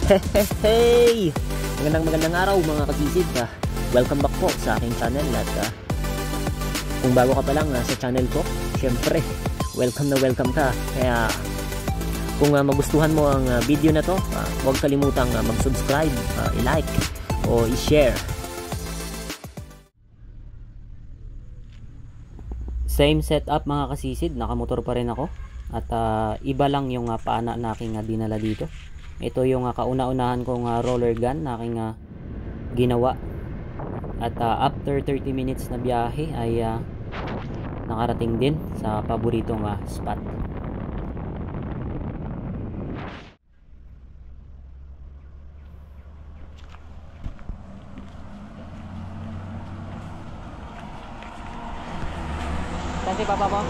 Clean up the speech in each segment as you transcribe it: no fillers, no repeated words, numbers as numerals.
Hey! Magandang araw mga kasisid. Welcome back po sa aking channel at kung bago ka pa lang sa channel ko, syempre, welcome ka. Kaya kung magustuhan mo ang video na to, huwag kalimutang mag-subscribe, i-like o i-share. Same setup mga kasisid, nakamotor pa rin ako at iba lang yung paana na aking dinala dito. Ito yung kauna-unahan kong roller gun na aking ginawa at after 30 minutes na biyahe ay nakarating din sa paboritong spot. Kasi papa mo?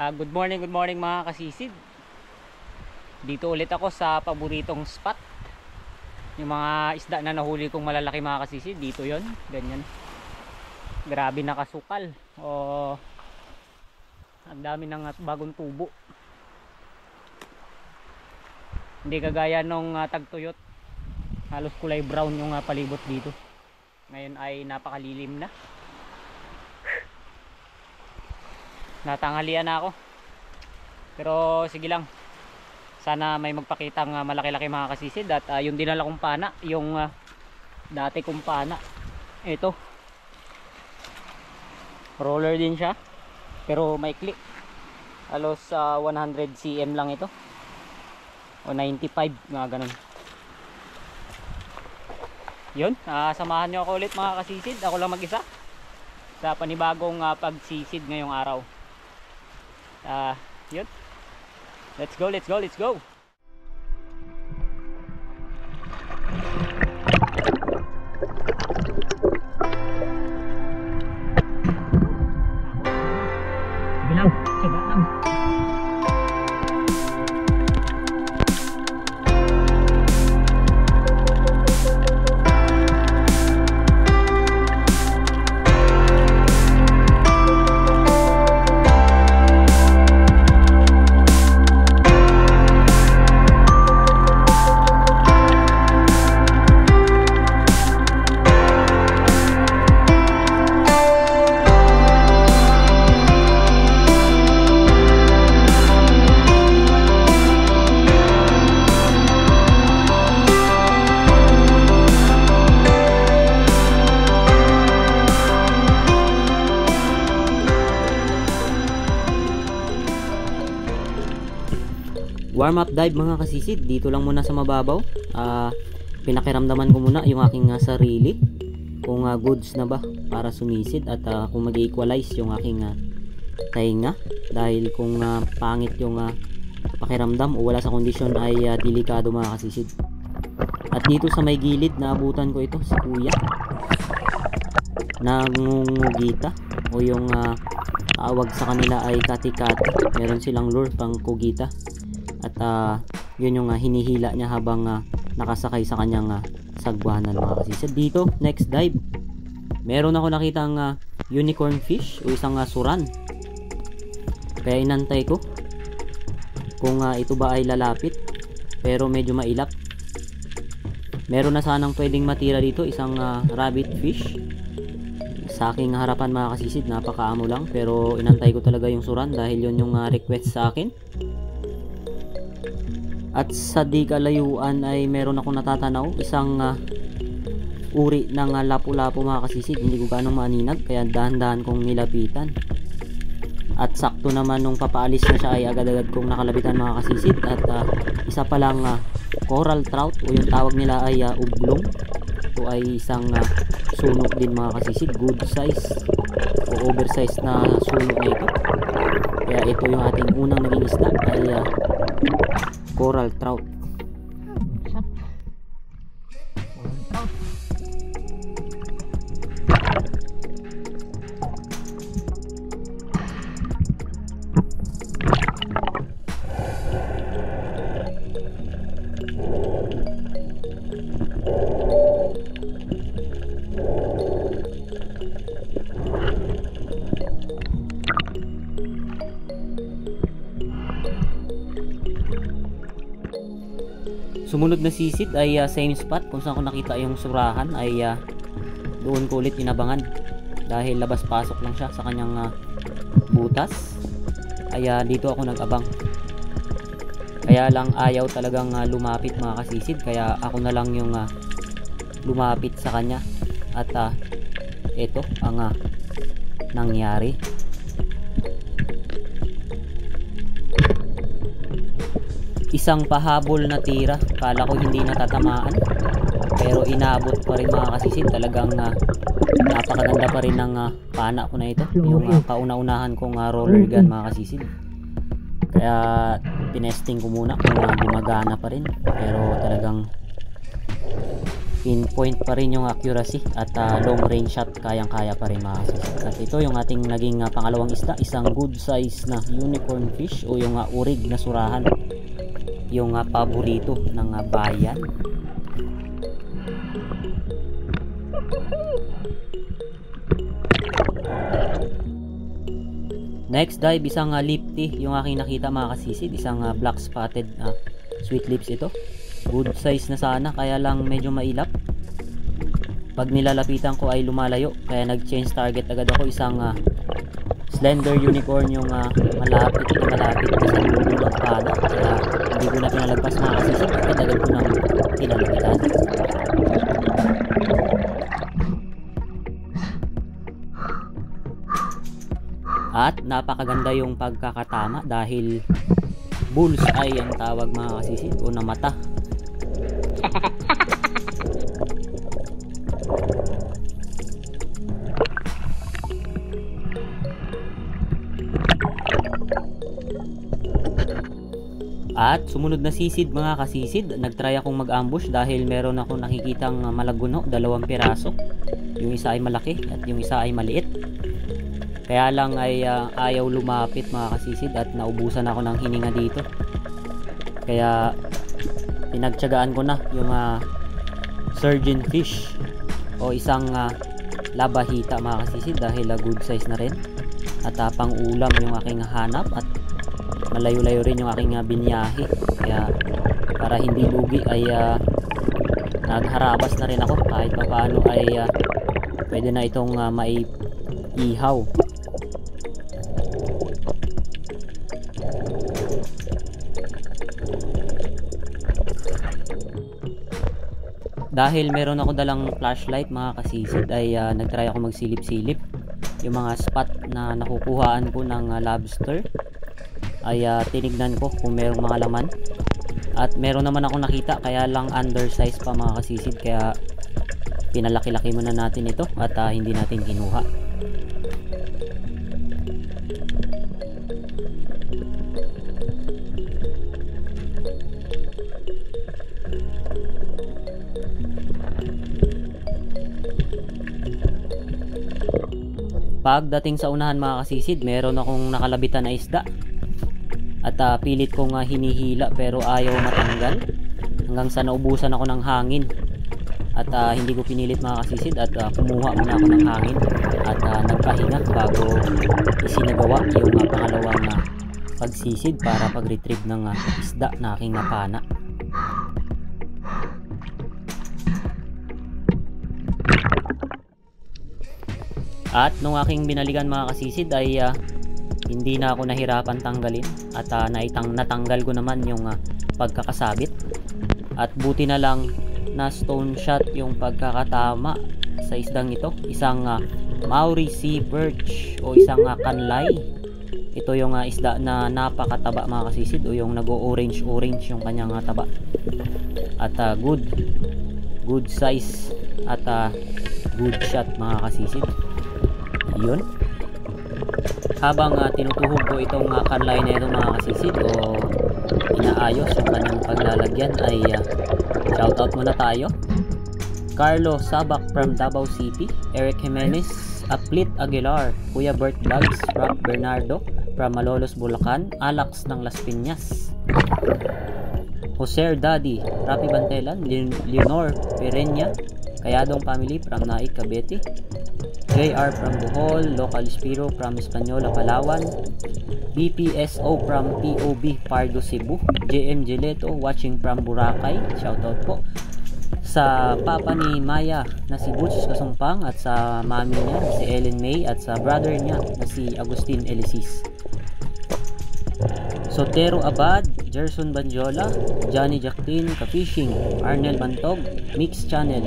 Good morning mga kasisid. Dito ulit ako sa paboritong spot. Yung mga isda na nahuli kong malalaki mga kasisid, dito yon, ganyan. Grabe nakasukal. Ang dami ng bagong tubo. Hindi kagaya nung tagtuyot. Halos kulay brown yung palibot dito. Ngayon ay napakalilim na. Natanghalian na ako. Pero sige lang. Sana may magpakitang malaki-laki mga kasisid. At yung dinala kong pana, yung dati kong pana, ito. Roller din siya. Pero maikli. Halos 100 cm lang ito. O 95, mga ganun. Yun, samahan nyo ako ulit mga kasisid. Ako lang mag-isa sa panibagong pagsisid ngayong araw. Yun. Let's go. Bilang, coba lang. Warm up dive mga kasisid, dito lang muna sa mababaw. Pinakiramdaman ko muna yung aking sarili kung goods na ba para sumisid at kung mag-equalize yung aking tainga, dahil kung pangit yung pakiramdam o wala sa kondisyon ay delikado mga kasisid. At dito sa may gilid naabutan ko ito si kuya nangungugita, o yung tawag sa kanila ay kati-kati. Meron silang lure pang kugita. At yun yung hinihila niya habang nakasakay sa kanyang sagwanan mga kasisid. Dito, next dive, meron ako nakitang unicorn fish o isang suran. Kaya inantay ko kung ito ba ay lalapit, pero medyo mailap. Meron na sanang pwedeng matira dito, isang rabbit fish. Sa aking harapan mga kasisid, napakaamo lang, pero inantay ko talaga yung suran dahil yun yung request sa akin. At sa di kalayuan ay meron akong natatanaw, isang uri ng lapu-lapu mga kasisid. Hindi ko ganong maaninag, kaya dahan-dahan kong nilapitan. At sakto naman nung papaalis na siya ay agad-agad kong nakalabitan mga kasisid. At isa palang coral trout, o yung tawag nila ay ublong. Ito ay isang sunok din mga kasisid, good size o oversized na sunok na ito. Kaya ito yung ating unang naging isda ay coral trout. Sumunod na sisid ay same spot kung saan ko nakita yung surahan ay doon ko ulit inabangan dahil labas pasok lang siya sa kanyang butas. Ay dito ako nag-abang. Kaya lang ayaw talagang lumapit mga kasisid, kaya ako na lang yung lumapit sa kanya. At ito ang nangyari. Isang pahabol na tira, kala ko hindi natatamaan, pero inabot pa rin mga kasisid. Talagang napakaganda pa rin ng pana ko na ito, yung kauna-unahan kong roller gun mga kasisid. Kaya tinesting ko muna kung gumagana pa rin, pero talagang pinpoint pa rin yung accuracy at long range shot kayang-kaya pa rin mga kasisid. At ito yung ating naging pangalawang isda, isang good size na unicorn fish o yung urig na surahan, yung paborito ng bayan. Next dive, isang lifty yung aking nakita mga kasisid, isang black spotted sweet lips ito. Good size na sana, kaya lang medyo mailap. Pag nilalapitan ko ay lumalayo, kaya nag-change target agad ako. Isang slender unicorn yung malapit na sa dulo ng pana, kaya hindi ko na pinalagpas mga kasisid, agad ko nang pinalapitan. At napakaganda yung pagkakatama dahil bullseye ang tawag mga kasisid, o na mata. At sumunod na sisid mga kasisid, nagtry akong mag-ambush dahil meron akong nakikitang malaguno, 2 piraso. Yung isa ay malaki at yung isa ay maliit. Kaya lang ay ayaw lumapit mga kasisid at naubusan ako ng hininga dito. Kaya pinagtiyagaan ko na yung surgeon fish o isang labahita mga kasisid dahil good size na rin. At pang ulam yung aking hanap at malayo-layo rin yung aking binyahe. Kaya para hindi lugi ay nagharabas na rin ako kahit paano ay pwede na itong maiihaw. Dahil meron ako dalang flashlight mga kasisid ay nagtry ako magsilip-silip yung mga spot na nakukuhaan ko ng lobster. Ay tinignan ko kung merong mga laman at meron naman ako nakita, kaya lang undersize pa mga kasisid, kaya pinalaki-laki muna natin ito at hindi natin kinuha. Pagdating sa unahan mga kasisid, meron akong nakalabitan na isda at pilit kong hinihila pero ayaw matanggal hanggang sa naubusan ako ng hangin at hindi ko pinilit mga kasisid at kumuha muna ako ng hangin at nagpahinga bago isinagawa yung pangalawang pagsisid para pag-retrieve ng isda na aking napana. At nung aking binalikan mga kasisid ay hindi na ako nahirapan tanggalin at natanggal ko naman yung pagkakasabit. At buti na lang na stone shot yung pagkakatama sa isdang ito. Isang Maori sea perch o isang kanlay. Ito yung isda na napakataba mga kasisid, o yung nag-orange yung kanyang taba. At good size at good shot mga kasisid. Yun, habang tinutuhog ko itong kanlay na ito mga kasisid o inaayos yung kanyang paglalagyan ay shoutout muna tayo. Carlo Sabac from Davao City, Eric Jimenez, Aplit Aguilar, Kuya Bert Vlogs, Rock Bernardo from Malolos, Bulacan, Alex ng Las Piñas, Jose Daddy, Rapi Bantelan, Leonor Pereña, Kayadong Family from Naik, Cavite, JR from Bohol, Local Spiro from Española, Palawan, BPSO from POB Pardo Cebu, JM Gileto watching from Boracay, shoutout po sa papa ni Maya na si Butch Kasumpang at sa mami niya na si Ellen May at sa brother niya na si Agustin Elisis. Sotero Abad, Gerson Banjola, Johnny Jacqueline Ka-Fishing, Arnel Bantog, Mix Channel,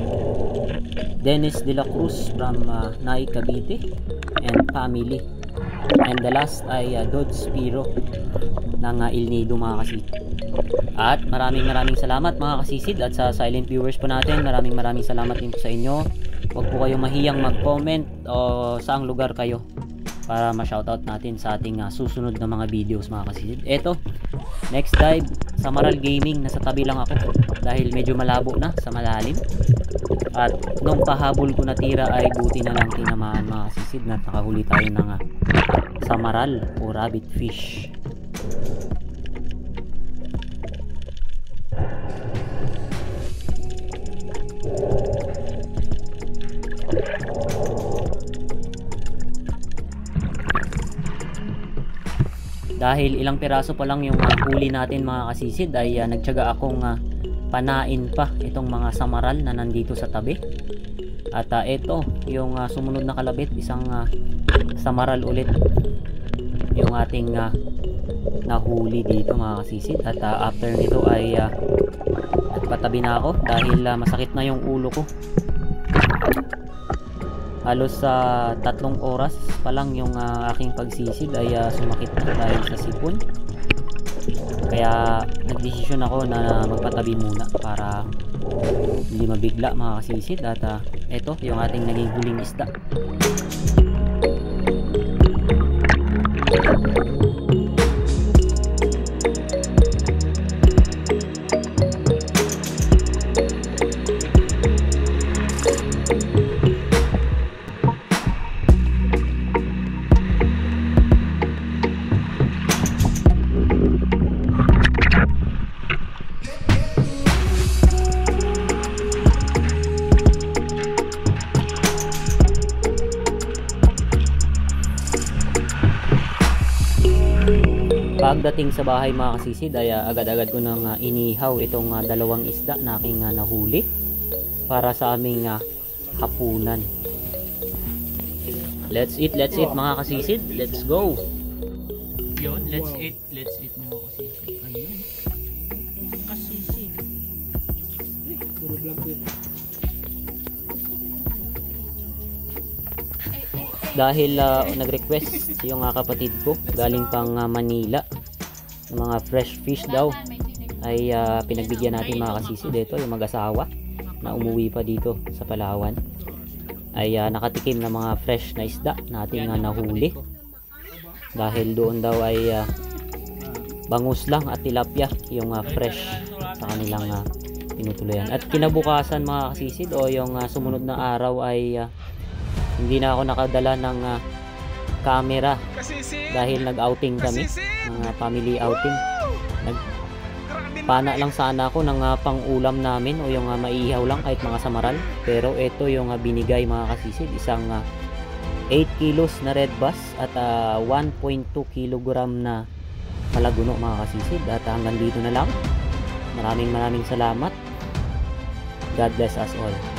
Dennis De La Cruz from Nai Cavite and family. And the last ay Dodge Spiro ng Il Nido mga kasisid. At maraming salamat mga kasisid, at sa silent viewers po natin, maraming salamat din po sa inyo. Huwag po kayong mahiyang mag-comment o saang lugar kayo para ma-shoutout natin sa ating susunod na mga videos mga kasisid. Eto, next dive, Samaral Gaming, nasa tabi lang ako dahil medyo malabo na sa malalim. At nung pahabol ko na tira ay buti na lang tinamaan mga kasisid na nakahuli tayo ng samaral o rabbit fish. Dahil ilang piraso pa lang yung huli natin mga kasisid ay nagtiyaga akong panain pa itong mga samaral na nandito sa tabi. At ito yung sumunod na kalabit, isang samaral ulit yung ating nahuli dito mga kasisid. At after nito ay nagpatabi na ako dahil masakit na yung ulo ko. Halos sa 3 oras pa lang yung aking pagsisid ay sumakit na dahil sa sipon. Kaya nagdesisyon ako na magpatabi muna para hindi mabigla mga kasisid. At eto yung ating naging huling isda. Pagdating sa bahay mga kasisid ay agad-agad ko nang inihaw itong 2 isda na aking nahuli para sa aming hapunan. Let's eat mga kasisid. Let's go. Yun, let's eat mga kasisid. Ayun. Kasisid. Dahil nag-request yung kapatid ko galing pang Manila ng mga fresh fish daw, ay pinagbigyan natin mga kasisid. Ito yung mag-asawa na umuwi pa dito sa Palawan ay nakatikim ng mga fresh na isda natin nahuli, dahil doon daw ay bangus lang at tilapia yung fresh sa kanilang pinutuluyan. At kinabukasan mga kasisid o yung sumunod na araw ay hindi na ako nakadala ng camera dahil nag-outing kami, mga family outing. Nagpana lang sana ako ng pang-ulam namin o yung maiihaw lang kahit mga samaral. Pero ito yung binigay mga kasisid, isang 8 kilos na red bass at 1.2 kilogram na malaguno mga kasisid. At hanggang dito na lang. Maraming salamat. God bless us all.